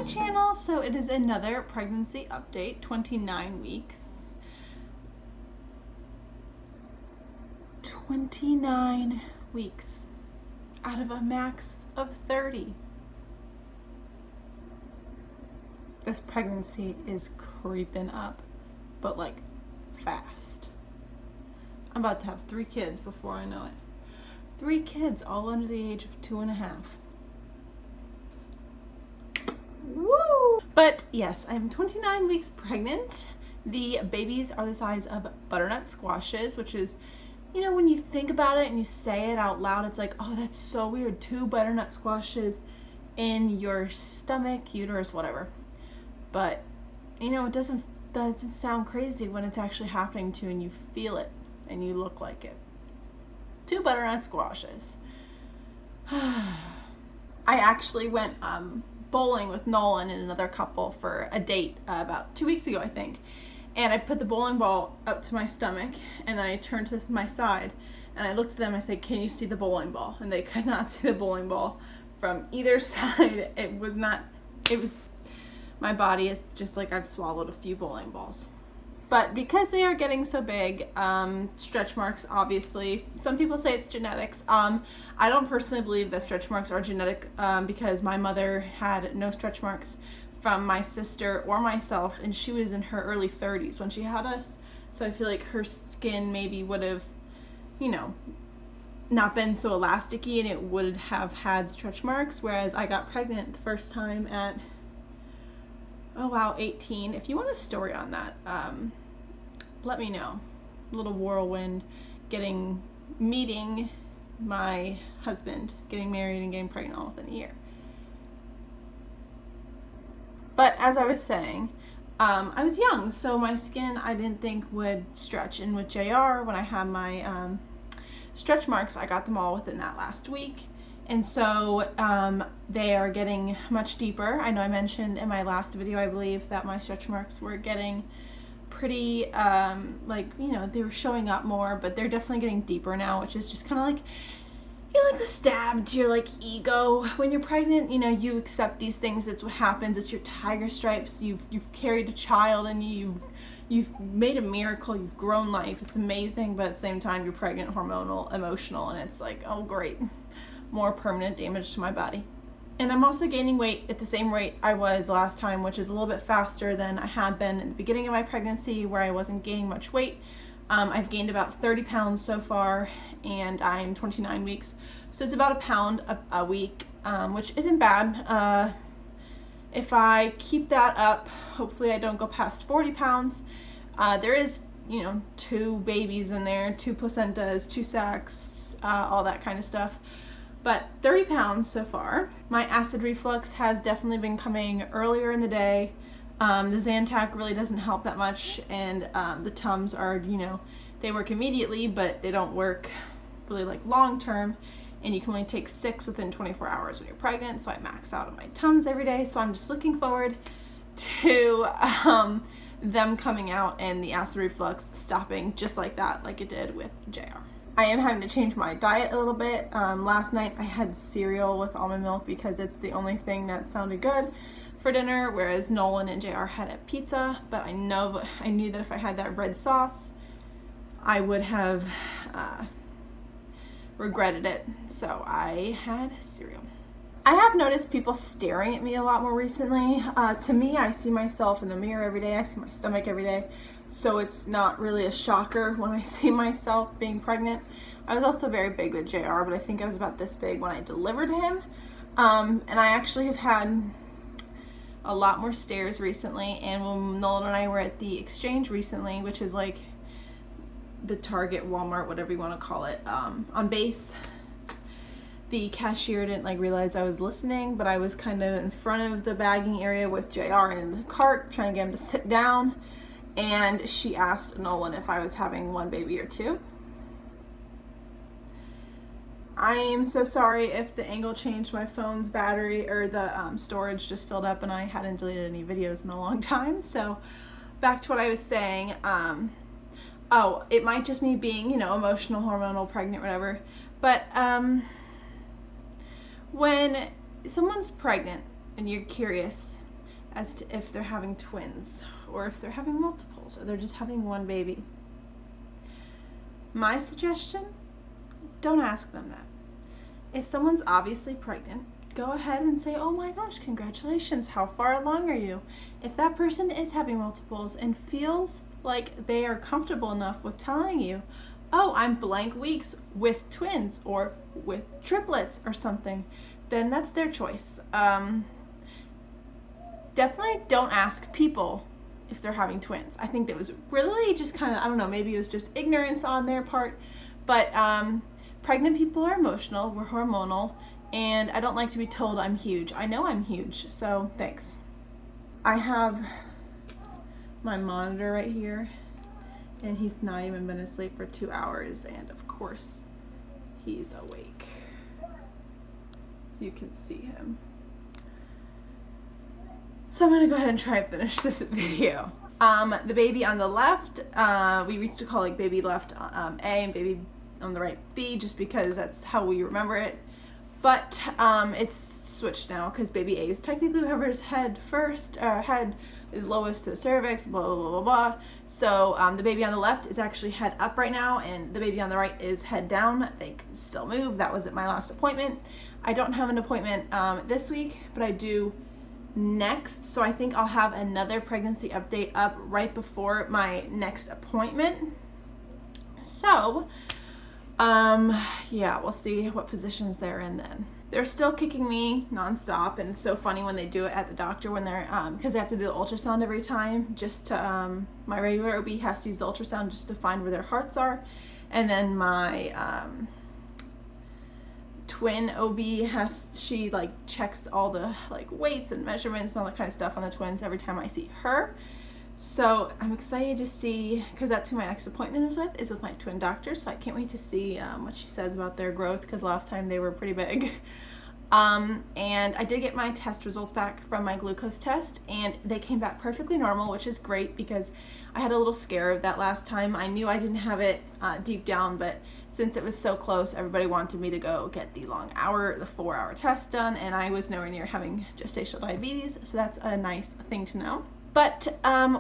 channel. So it is another pregnancy update, 29 weeks. 29 weeks out of a max of 30. This pregnancy is creeping up, but like fast. I'm about to have 3 kids before I know it. 3 kids, all under the age of 2.5. Woo! But yes, I'm 29 weeks pregnant. The babies are the size of butternut squashes, which is, you know, when you think about it and you say it out loud, it's like, oh, that's so weird. 2 butternut squashes in your stomach, uterus, whatever. But, you know, it doesn't sound crazy when it's actually happening to you and you feel it and you look like it. 2 butternut squashes. I actually went bowling with Nolan and another couple for a date about 2 weeks ago, I think. And I put the bowling ball up to my stomach, and then I turned to my side, and I looked at them, I said, can you see the bowling ball? And they could not see the bowling ball from either side. It was, my body is just like I've swallowed a few bowling balls. But because they are getting so big, stretch marks, obviously, some people say it's genetics. I don't personally believe that stretch marks are genetic because my mother had no stretch marks from my sister or myself, and she was in her early 30s when she had us. So I feel like her skin maybe would have, you know, not been so elasticy and it would have had stretch marks, whereas I got pregnant the first time at 18. If you want a story on that, let me know. A little whirlwind, meeting my husband, getting married and getting pregnant all within a year. But as I was saying, I was young, so my skin I didn't think would stretch. And with JR, when I had my stretch marks, I got them all within that last week. And so they are getting much deeper. I know I mentioned in my last video, I believe, that my stretch marks were getting pretty, like, you know, they were showing up more, but they're definitely getting deeper now, which is just kind of like, you know, like a stab to your, like, ego. When you're pregnant, you know, you accept these things. That's what happens. It's your tiger stripes. You've carried a child, and you've made a miracle. You've grown life. It's amazing, but at the same time, you're pregnant, hormonal, emotional, and it's like, oh, great. More permanent damage to my body. And I'm also gaining weight at the same rate I was last time, which is a little bit faster than I had been at the beginning of my pregnancy, where I wasn't gaining much weight. I've gained about 30 pounds so far, and I'm 29 weeks. So it's about a pound a week, which isn't bad. If I keep that up, hopefully I don't go past 40 pounds. There is, you know, 2 babies in there, 2 placentas, 2 sacs, all that kind of stuff. But 30 pounds so far. My acid reflux has definitely been coming earlier in the day. The Zantac really doesn't help that much, and the Tums are, you know, they work immediately, but they don't work really like long term, and you can only take 6 within 24 hours when you're pregnant, so I max out on my Tums every day. So I'm just looking forward to them coming out and the acid reflux stopping just like that, like it did with JR. I am having to change my diet a little bit. Last night I had cereal with almond milk because it's the only thing that sounded good for dinner, whereas Nolan and JR had a pizza, but I knew that if I had that red sauce, I would have regretted it, so I had cereal. I have noticed people staring at me a lot more recently. To me, I see myself in the mirror every day. I see my stomach every day. So it's not really a shocker when I see myself being pregnant. I was also very big with JR, but I think I was about this big when I delivered him. And I actually have had a lot more stares recently. And when Nolan and I were at the exchange recently, which is like the Target, Walmart, whatever you want to call it, on base, the cashier didn't like realize I was listening, but I was kind of in front of the bagging area with JR in the cart trying to get him to sit down. And she asked Nolan if I was having 1 baby or 2. I am so sorry if the angle changed. My phone's battery, or the storage just filled up, and I hadn't deleted any videos in a long time. So back to what I was saying. It might just me being, you know, emotional, hormonal, pregnant, whatever. But when someone's pregnant and you're curious as to if they're having twins or if they're having multiples or they're just having one baby. My suggestion, don't ask them that. If someone's obviously pregnant, go ahead and say, oh my gosh, congratulations, how far along are you? If that person is having multiples and feels like they are comfortable enough with telling you, oh, I'm blank weeks with twins or with triplets or something, then that's their choice. Definitely don't ask people if they're having twins. I think that was really just kind of, I don't know, maybe it was just ignorance on their part, but pregnant people are emotional, we're hormonal, and I don't like to be told I'm huge. I know I'm huge, so thanks. I have my monitor right here, and he's not even been asleep for 2 hours, and of course, he's awake. You can see him. So I'm gonna go ahead and try and finish this video. The baby on the left, we used to call like baby left A and baby on the right B, just because that's how we remember it. But it's switched now because baby A is technically whoever's head first, head is lowest to the cervix, blah, blah, blah, blah, blah. So the baby on the left is actually head up right now, and the baby on the right is head down. They can still move. That was at my last appointment. I don't have an appointment this week, but I do next. So I think I'll have another pregnancy update up right before my next appointment. So yeah, we'll see what positions they're in then. They're still kicking me nonstop, and it's so funny when they do it at the doctor when they're, because they have to do the ultrasound every time, just to, my regular OB has to use the ultrasound just to find where their hearts are, and then my twin OB she like checks all the like weights and measurements and all that kind of stuff on the twins every time I see her. So I'm excited to see, because that's who my next appointment is with my twin doctor, so I can't wait to see what she says about their growth, because last time they were pretty big. And I did get my test results back from my glucose test, and they came back perfectly normal, which is great because I had a little scare of that last time. I knew I didn't have it deep down, but since it was so close, everybody wanted me to go get the 4-hour test done, and I was nowhere near having gestational diabetes, so that's a nice thing to know. But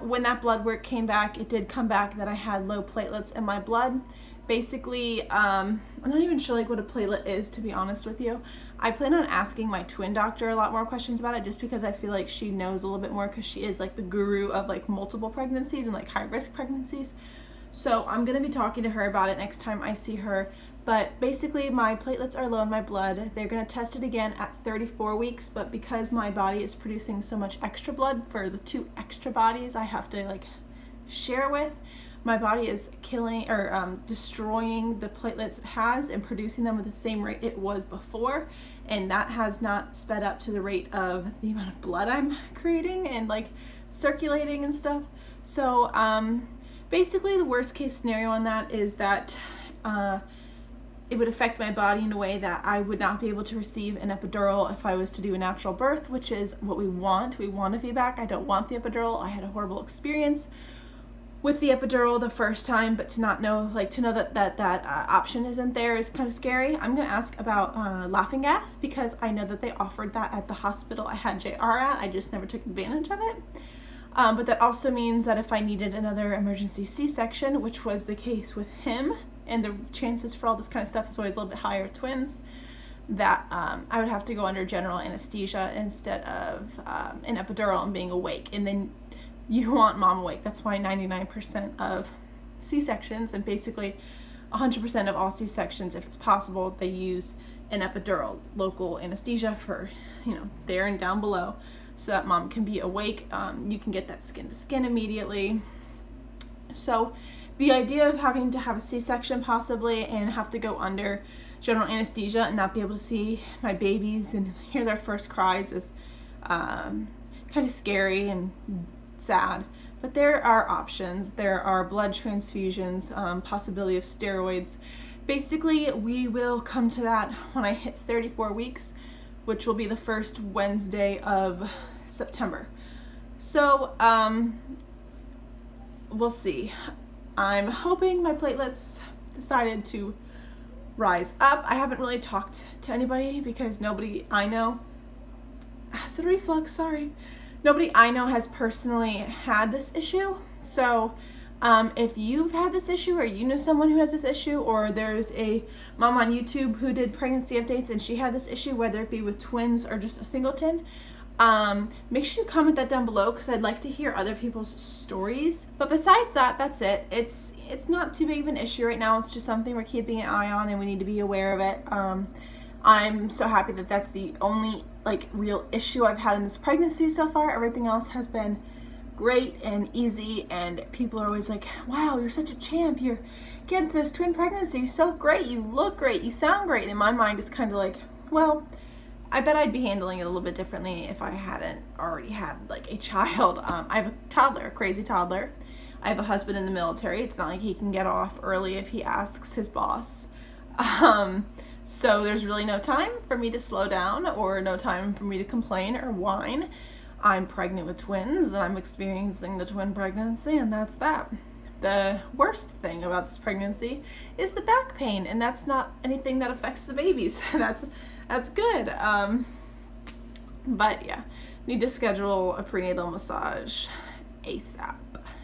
when that blood work came back, it did come back that I had low platelets in my blood. Basically, I'm not even sure like what a platelet is, to be honest with you. I plan on asking my twin doctor a lot more questions about it, just because I feel like she knows a little bit more, because she is like the guru of like multiple pregnancies and like high risk pregnancies. So I'm gonna be talking to her about it next time I see her. But basically my platelets are low in my blood. They're gonna test it again at 34 weeks, but because my body is producing so much extra blood for the 2 extra bodies I have to like share with, my body is killing or destroying the platelets it has and producing them at the same rate it was before, and that has not sped up to the rate of the amount of blood I'm creating and like circulating and stuff. So basically the worst case scenario on that is that it would affect my body in a way that I would not be able to receive an epidural if I was to do a natural birth, which is what we want. We want a VBAC. I don't want the epidural. I had a horrible experience with the epidural the first time, but to know that option isn't there is kind of scary. I'm gonna ask about laughing gas, because I know that they offered that at the hospital I had JR at. I just never took advantage of it. But that also means that if I needed another emergency C-section, which was the case with him, and the chances for all this kind of stuff is always a little bit higher with twins, that I would have to go under general anesthesia instead of an epidural and being awake. And then you want mom awake. That's why 99% of C-sections, and basically 100% of all C-sections, if it's possible, they use an epidural, local anesthesia for, there and down below, so that mom can be awake. You can get that skin to skin immediately. So the idea of having to have a C-section possibly and have to go under general anesthesia and not be able to see my babies and hear their first cries is kind of scary and sad. But there are options. There are blood transfusions, possibility of steroids. Basically, we will come to that when I hit 34 weeks, which will be the first Wednesday of September. So we'll see. I'm hoping my platelets decided to rise up. I haven't really talked to anybody because nobody I know acid reflux, sorry. nobody I know has personally had this issue. So if you've had this issue, or you know someone who has this issue, or there's a mom on YouTube who did pregnancy updates and she had this issue, whether it be with twins or just a singleton, make sure you comment that down below, because I'd like to hear other people's stories. But besides that, that's it. It's not too big of an issue right now. It's just something we're keeping an eye on and we need to be aware of it. I'm so happy that that's the only like real issue I've had in this pregnancy so far. Everything else has been great and easy, and people are always like, wow, you're such a champ, you're getting this twin pregnancy, you're so great, you look great, you sound great. And in my mind, it's kind of like, well, I bet I'd be handling it a little bit differently if I hadn't already had like a child. I have a toddler, a crazy toddler. I have a husband in the military. It's not like he can get off early if he asks his boss. So there's really no time for me to slow down, or no time for me to complain or whine. I'm pregnant with twins and I'm experiencing the twin pregnancy, and that's that. The worst thing about this pregnancy is the back pain, and that's not anything that affects the babies. That's good. But yeah, need to schedule a prenatal massage ASAP,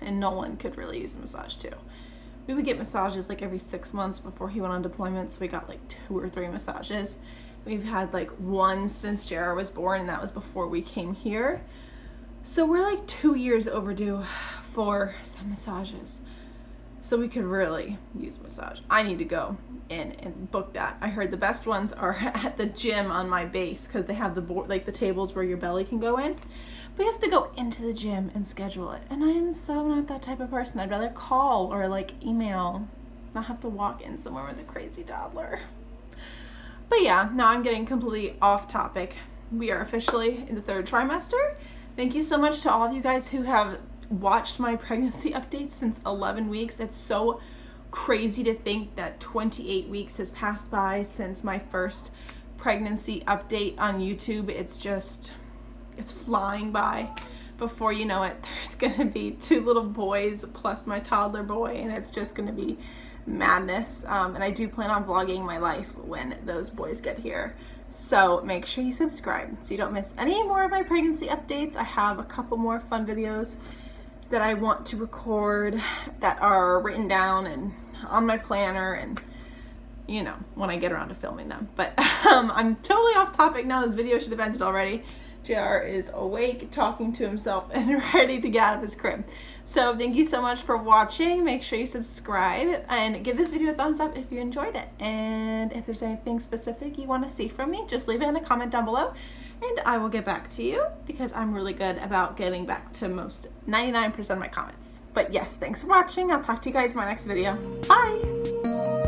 and Nolan could really use a massage too. We would get massages like every 6 months before he went on deployment, so we got like 2 or 3 massages. We've had like 1 since JR was born, and that was before we came here. So we're like 2 years overdue for some massages. So we could really use a massage. I need to go in and book that. I heard the best ones are at the gym on my base, because they have the board, like the tables where your belly can go in. But you have to go into the gym and schedule it. And I am so not that type of person. I'd rather call or like email, not have to walk in somewhere with a crazy toddler. But yeah, now I'm getting completely off topic. We are officially in the 3rd trimester. Thank you so much to all of you guys who have watched my pregnancy updates since 11 weeks. It's so crazy to think that 28 weeks has passed by since my first pregnancy update on YouTube. It's flying by. Before you know it, there's gonna be 2 little boys plus my toddler boy, and it's just gonna be madness. And I do plan on vlogging my life when those boys get here. So make sure you subscribe so you don't miss any more of my pregnancy updates. I have a couple more fun videos that I want to record that are written down and on my planner, and you know, when I get around to filming them. But I'm totally off topic now. This video should have ended already. JR is awake, talking to himself, and ready to get out of his crib. So thank you so much for watching. Make sure you subscribe and give this video a thumbs up if you enjoyed it. And if there's anything specific you want to see from me, just leave it in a comment down below, and I will get back to you, because I'm really good about getting back to 99% of my comments. But yes, thanks for watching. I'll talk to you guys in my next video. Bye!